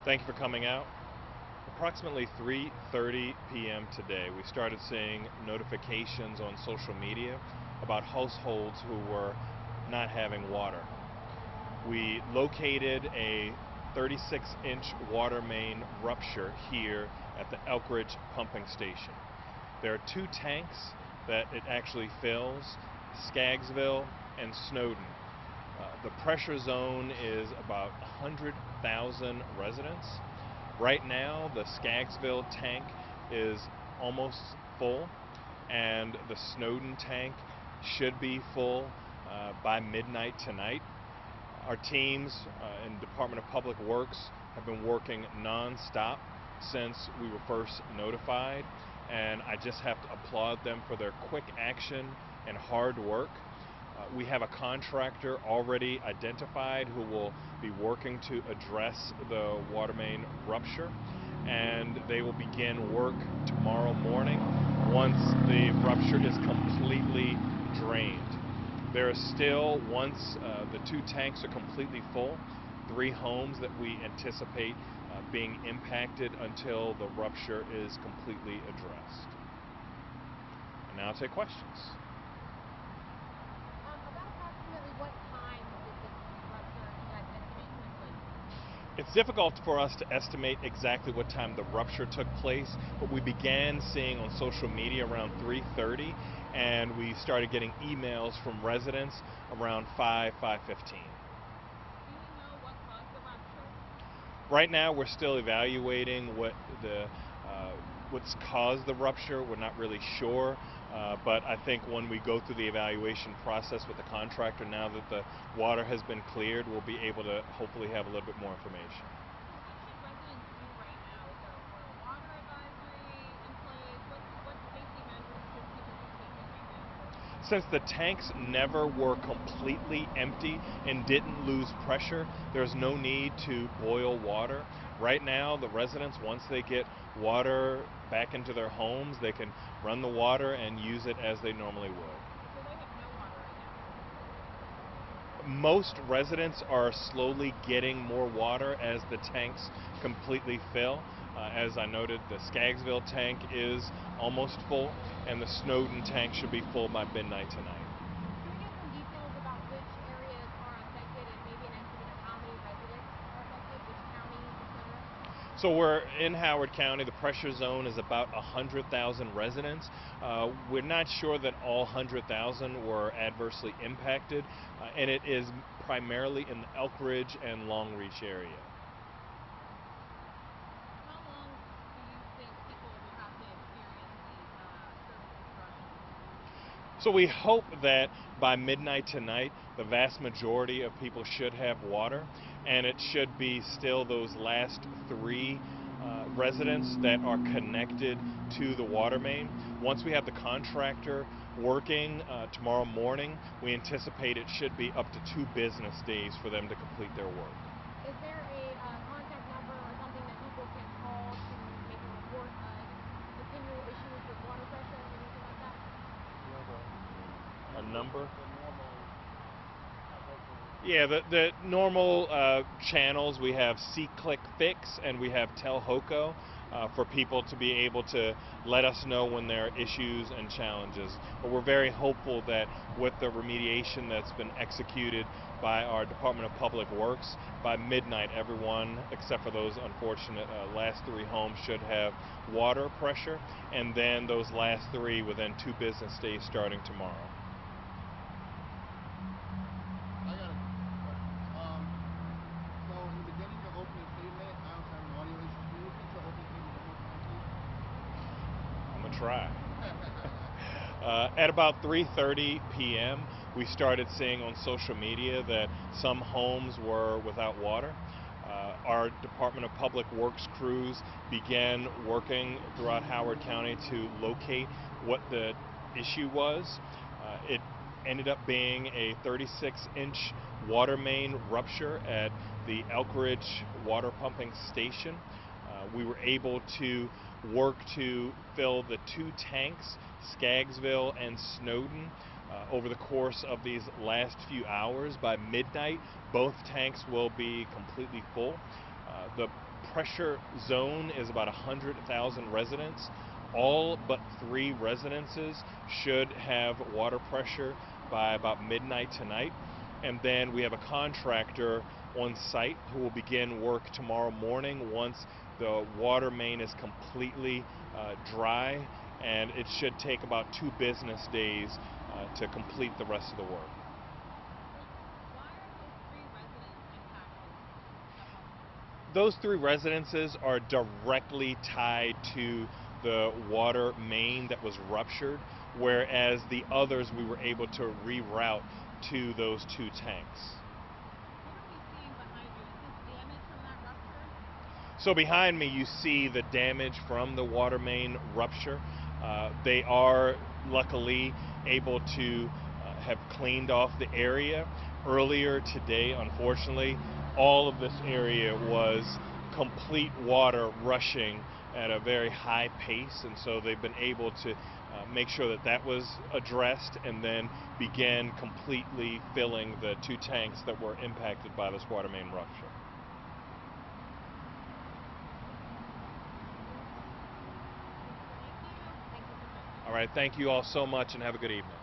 Thank you for coming out. Approximately 3:30 p.m. today, we started seeing notifications on social media about households who were not having water. We located a 36-inch water main rupture here at the Elkridge pumping station. There are two tanks that it actually fills, Skaggsville and Snowden. The pressure zone is about 100,000 residents. Right now, the Skaggsville tank is almost full, and the Snowden tank should be full by midnight tonight. Our teams in Department of Public Works have been working non-stop since we were first notified, and I just have to applaud them for their quick action and hard work. We have a contractor already identified who will be working to address the water main rupture, and they will begin work tomorrow morning once the rupture is completely drained. There are still, once the two tanks are completely full, 3 homes that we anticipate being impacted until the rupture is completely addressed. And now I'll take questions. About approximately what time did this rupture, you guys estimate, took place? It's difficult for us to estimate exactly what time the rupture took place, but we began seeing on social media around 3:30, and we started getting emails from residents around 5:15. Do you know what caused the rupture? Right now, we're still evaluating what's caused the rupture. We're not really sure, but I think when we go through the evaluation process with the contractor, now that the water has been cleared, we'll be able to hopefully have a little bit more information. So what should residents do right now? Is there a water advisory in place? What safety measures should people be taking right now? Since the tanks never were completely empty and didn't lose pressure, there's no need to boil water. Right now, the residents, once they get water back into their homes, they can run the water and use it as they normally would. So they have no water right Most residents are slowly getting more water as the tanks completely fill. As I noted, the Skaggsville tank is almost full, and the Snowden tank should be full by midnight tonight. now. Can we get some details about which areas are affected and maybe an estimate of how many residents are affected, which counties, etc.? So we're in Howard County. The pressure zone is about 100,000 residents. We're not sure that all 100,000 were adversely impacted, and it is primarily in the Elkridge and Longreach area. How long do you think people will have to experience these service interruptions? So we hope that by midnight tonight, the vast majority of people should have water, and it should be still those last 3 residents that are connected to the water main. Once we have the contractor working tomorrow morning, we anticipate it should be up to 2 business days for them to complete their work. Is there a contact number or something that people can call to maybe report continual issues with water pressure or anything like that? A number? The normal local. Yeah, the normal channels, we have C-Click Fix and we have Tell Hoco for people to be able to let us know when there are issues and challenges. But we're very hopeful that with the remediation that's been executed by our Department of Public Works, by midnight everyone except for those unfortunate last 3 homes should have water pressure, and then those last 3 within 2 business days starting tomorrow. I got a question. So in the beginning, your opening statement, I was having audio issues. Can you repeat your opening statement one more time, please? I'm gonna try. At about 3:30 p.m., we started seeing on social media that some homes were without water. Our Department of Public Works crews began working throughout Howard County to locate what the issue was. It ended up being a 36-inch water main rupture at the Elkridge water pumping station. We were able to work to fill the 2 tanks, Skaggsville and Snowden, over the course of these last few hours. By midnight, both tanks will be completely full. The pressure zone is about 100,000 residents. All but 3 residences should have water pressure by about midnight tonight. And then we have a contractor on site who will begin work tomorrow morning once the water main is completely dry, and it should take about 2 business days to complete the rest of the work. Why are those 3 residents impacted the most? Those 3 residences are directly tied to the water main that was ruptured, whereas the others we were able to reroute to those 2 tanks. What are we seeing behind you? Is this damage from that rupture? So behind me you see the damage from the water main rupture. They are luckily able to have cleaned off the area. Earlier today, unfortunately, all of this area was complete water rushing at a very high pace, and so they've been able to make sure that that was addressed and then began completely filling the 2 tanks that were impacted by this water main rupture. Thank you. Thank you so much. All right, thank you all so much and have a good evening.